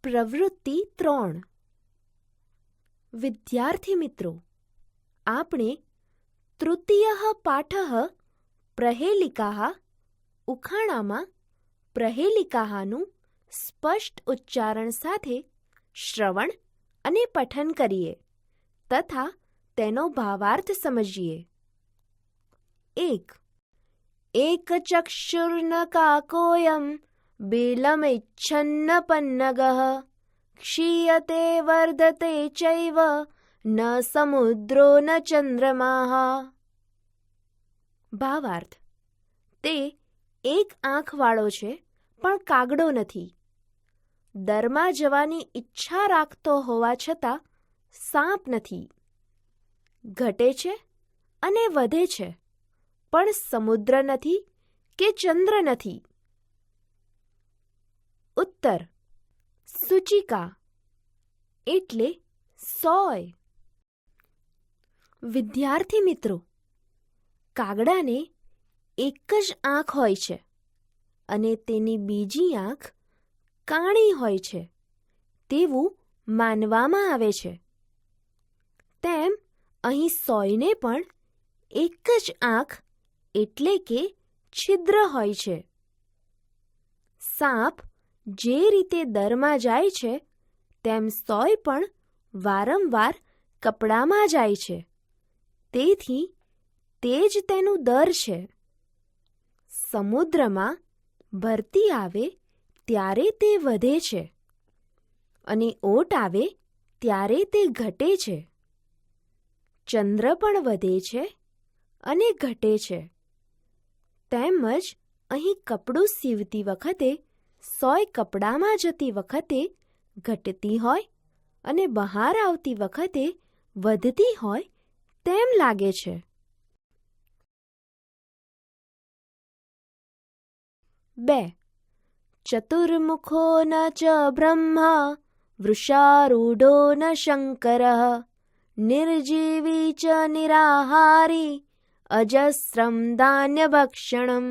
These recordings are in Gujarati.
પ્રવૃત્તિ 3. વિદ્યાર્થી મિત્રો, આપણે તૃતીયઃ પાઠઃ પ્રહેલિકાઃ ઉખાણામાં પ્રહેલિકાનું સ્પષ્ટ ઉચ્ચારણ સાથે શ્રવણ અને પઠન કરીએ તથા તેનો ભાવાર્થ સમજીએ. 1. એકચક્ષુર્ન કાકોયમ બેલમિચ્છન્ન પન્નગઃ ક્ષીયતે વર્ધતે ચૈવ ન સમુદ્રો ન ચંદ્રમાઃ. ભાવાર્થ: તે એક આંખવાળો છે પણ કાગડો નથી. દરમાં જવાની ઈચ્છા રાખતો હોવા છતાં સાપ નથી. ઘટે છે અને વધે છે પણ સમુદ્ર નથી કે ચંદ્ર નથી. ઉત્તર: સૂચિકા એટલે સોય. વિદ્યાર્થી મિત્રો, કાગડાને એક જ આંખ હોય છે અને તેની બીજી આંખ કાણી હોય છે તેવું માનવામાં આવે છે. તેમ અહીં સોયને પણ એક જ આંખ એટલે કે છિદ્ર હોય છે. સાપ જે રીતે દરમાં જાય છે તેમ સોય પણ વારંવાર કપડામાં જાય છે. તેથી તે જ તેનું દર છે. સમુદ્રમાં ભરતી આવે ત્યારે તે વધે છે અને ઓટ આવે ત્યારે તે ઘટે છે. ચંદ્ર પણ વધે છે અને ઘટે છે. તેમજ અહીં કપડું સીવતી વખતે સોય કપડામાં જતી વખતે ઘટતી હોય અને બહાર આવતી વખતે વધતી હોય તેમ લાગે છે. 2. ચતુર્મુખો ન ચ બ્રહ્મા વૃષારૂઢો ન શંકરઃ નિર્જીવી ચ નિરાહારી અજસ્રમ ધાન્યભક્ષણમ.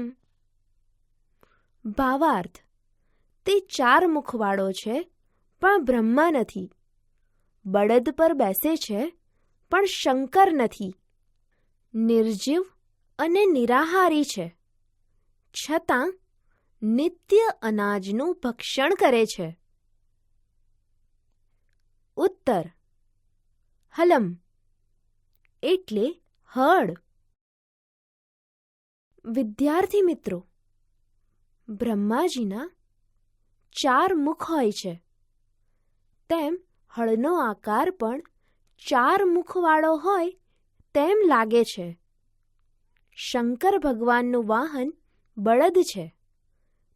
ભાવાર્થ: તે 4 મુખવાળો છે પણ બ્રહ્મા નથી. બળદ પર બેસે છે પણ શંકર નથી. નિર્જીવ અને નિરાહારી છે છતાં નિત્ય અનાજનું ભક્ષણ કરે છે. ઉત્તર: હલમ એટલે હળ. વિદ્યાર્થી મિત્રો, બ્રહ્માજીના 4 મુખ હોય છે તેમ હળનો આકાર પણ 4 મુખવાળો હોય તેમ લાગે છે. શંકર ભગવાનનું વાહન બળદ છે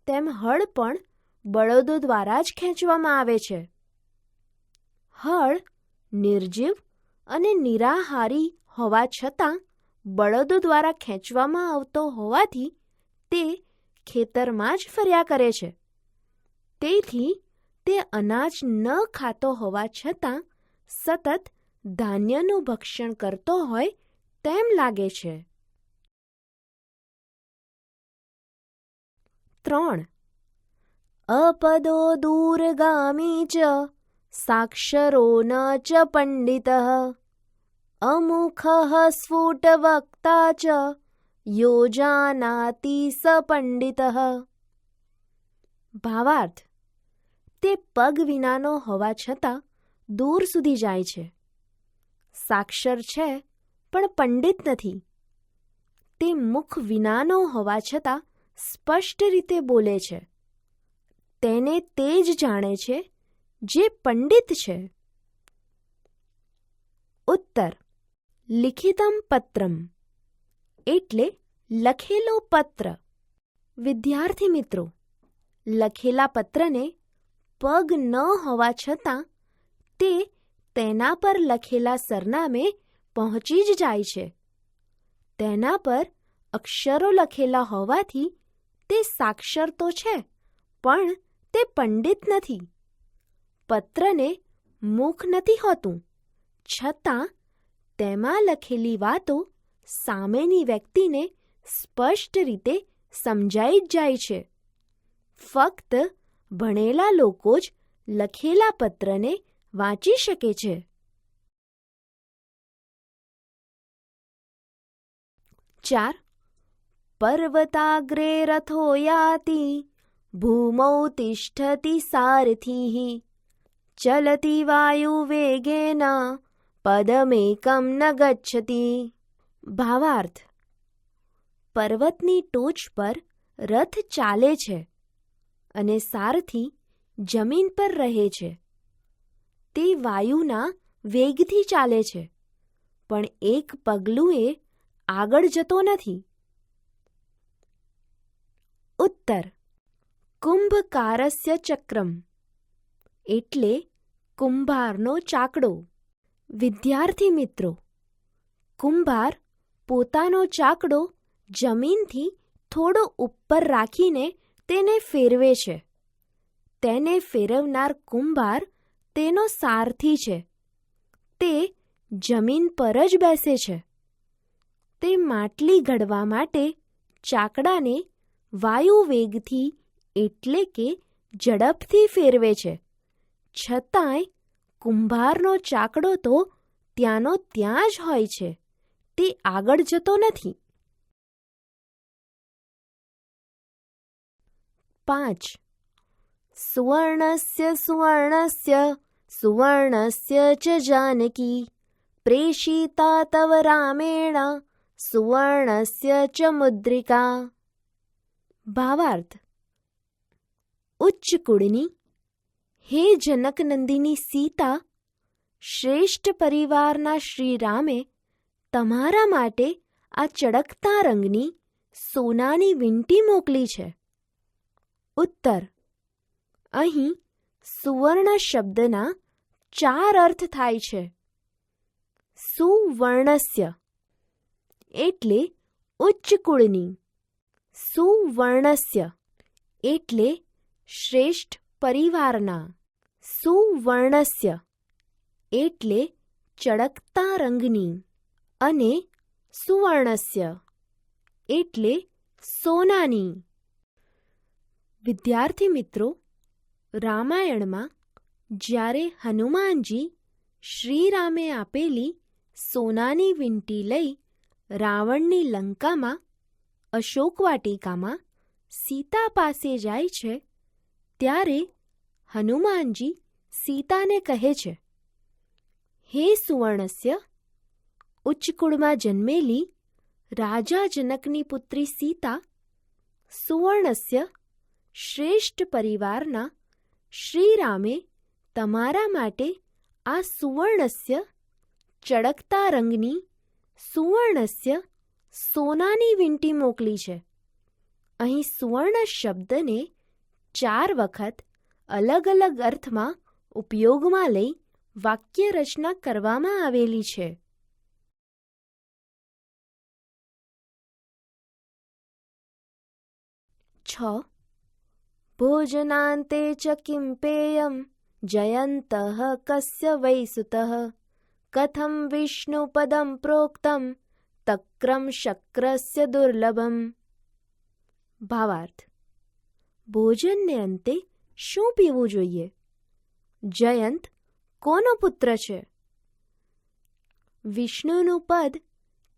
તેમ હળ પણ બળદો દ્વારા જ ખેંચવામાં આવે છે. હળ નિર્જીવ અને નિરાહારી હોવા છતાં બળદો દ્વારા ખેંચવામાં આવતો હોવાથી તે ખેતરમાં જ ફર્યા કરે છે. તેથી તે અનાજ ન ખાતો હોવા છતાં સતત ધાન્યનું ભક્ષણ કરતો હોય તેમ લાગે છે. 3. અપદો દૂરગામી ચ સાક્ષરો ન ચ પંડિતઃ અમુખઃ સ્ફુટવક્તા ચ યો જાનાતિ સ પંડિતઃ. ભાવાર્થ: તે પગ વિનાનો હોવા છતાં દૂર સુધી જાય છે. સાક્ષર છે પણ પંડિત નથી. તે મુખ વિનાનો હોવા છતાં સ્પષ્ટ રીતે બોલે છે. તેને તે જ જાણે છે જે પંડિત છે. ઉત્તર: લિખિતમ પત્રમ એટલે લખેલો પત્ર. વિદ્યાર્થી મિત્રો, લખેલા પત્રને પગ ન હોવા છતાં તે તેના પર લખેલા સરનામે પહોંચી જ જાય છે. તેના પર અક્ષરો લખેલા હોવાથી તે સાક્ષર તો છે પણ તે પંડિત નથી. પત્રને મુખ નથી હોતું છતાં તેમાં લખેલી વાતો સામેની વ્યક્તિને સ્પષ્ટ રીતે સમજાઈ જ જાય છે. ફક્ત ભણેલા લોકો જ લખેલા પત્રને વાંચી શકે છે. 4. પર્વતાગ્રે રથો યાતિ ભૂમૌ તિષ્ઠતિ સારથિઃ ચલતિ વાયુવેગેન પદમેકં ન ગચ્છતિ. ભાવાર્થ: પર્વતની ટોચ પર રથ ચાલે છે અને સારથી જમીન પર રહે છે. તે વાયુના વેગથી ચાલે છે, પણ એક પગલું એ આગળ જતો નથી. ઉત્તર: કુંભકારસ્ય ચક્રમ એટલે કુંભારનો ચાકડો. વિદ્યાર્થી મિત્રો, કુંભાર પોતાનો ચાકડો જમીનથી થોડો ઉપર રાખીને તેને ફેરવે છે. તેને ફેરવનાર કુંભાર તેનો સારથી છે. તે જમીન પર જ બેસે છે. તે માટલી ઘડવા માટે ચાકડાને વાયુ વેગથી એટલે કે ઝડપથી ફેરવે છે. છતાંય કુંભારનો ચાકડો તો ત્યાંનો ત્યાં જ હોય છે. તે આગળ જતો નથી. 5. સુવર્ણસ્ય સુવર્ણસ્ય સુવર્ણસ્ય ચ જાનકી પ્રેષિતા તવ રામેણ સુવર્ણસ્ય ચ મુદ્રિકા. ભાવાર્થ: ઉચ્ચ કુળની હે જનકનંદિની સીતા, શ્રેષ્ઠ પરિવારના શ્રી રામે તમારા માટે આ ચળકતા રંગની સોનાની વીંટી મોકલી છે. ઉત્તર: અહીં સુવર્ણ શબ્દના 4 અર્થ થાય છે. સુવર્ણસ્ય એટલે ઉચ્ચ કુળની. સુવર્ણસ્ય એટલે શ્રેષ્ઠ પરિવારના. સુવર્ણસ્ય એટલે ચળકતા રંગની. અને સુવર્ણસ્ય એટલે સોનાની. વિદ્યાર્થી મિત્રો, રામાયણમાં જ્યારે હનુમાનજી શ્રીરામે આપેલી સોનાની વીંટી લઈ રાવણની લંકામાં અશોકવાટિકામાં સીતા પાસે જાય છે, ત્યારે હનુમાનજી સીતાને કહે છે, હે સુવર્ણસ્ય, ઉચ્ચકુળમાં જન્મેલી રાજા જનકની પુત્રી સીતા સુવર્ણસ્ય શ્રેષ્ઠ પરિવારના શ્રીરામે તમારા માટે આ સુવર્ણસ્ય ચળકતા રંગની સુવર્ણસ્ય સોનાની વીંટી મોકલી છે. અહીં સુવર્ણ શબ્દને 4 વખત અલગ અલગ અર્થમાં ઉપયોગમાં લઈ વાક્ય રચના કરવામાં આવેલી છે. 6. ભોજનાંતે ચ કિં પેયં જયંતઃ કસ્ય વૈ સુતઃ કથં વિષ્ણુપદં પ્રોક્તં તક્રમ શક્રસ્ય દુર્લભમ. ભાવાર્થ: ભોજનને અંતે શું પીવું જોઈએ? જયંત કોનો પુત્ર છે? વિષ્ણુનું પદ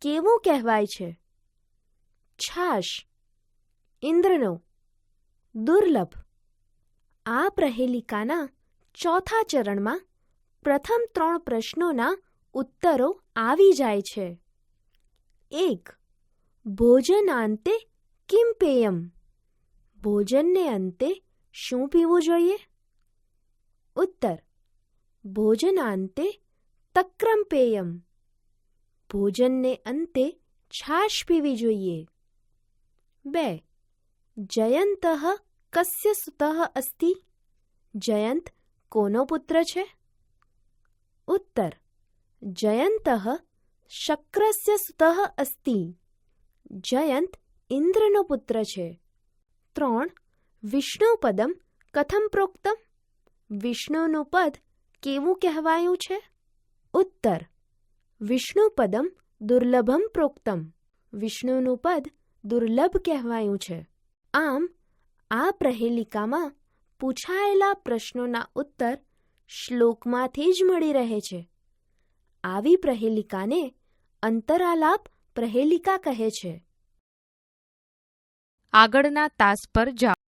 કેવું કહેવાય છે? છાશ ઇન્દ્રનો. દુર્લભ. આ પ્રહેલિકાના ચોથા ચરણમાં પ્રથમ 3 પ્રશ્નોના ઉત્તરો આવી જાય છે. 1. ભોજનાંતે કિં પેયમ. ભોજનને અંતે શું પીવું જોઈએ? ઉત્તર: ભોજનાંતે તક્રમ પેયમ. ભોજનને અંતે છાશ પીવી જોઈએ. 2. જયંતઃ કસ્ય સુતઃ અસ્તિ. જયંત કોનો પુત્ર છે? ઉત્તર: જયંતઃ શક્રસ્ય સુતઃ અસ્તિ. જયંત ઇન્દ્રનો પુત્ર છે. 3. વિષ્ણુપદમ કથમ પ્રોક્તમ. વિષ્ણુનું પદ કેવું કહેવાયું છે? ઉત્તર: વિષ્ણુપદમ દુર્લભમ પ્રોક્તમ. વિષ્ણુનું પદ દુર્લભ કહેવાયું છે. આમ આ પ્રહેલિકામાં પૂછાયેલા પ્રશ્નોના ઉત્તર શ્લોકમાંથી જ મળી રહે છે. આવી પ્રહેલિકાને અંતરાલાપ પ્રહેલિકા કહે છે. આગળના તાસ પર જાઓ.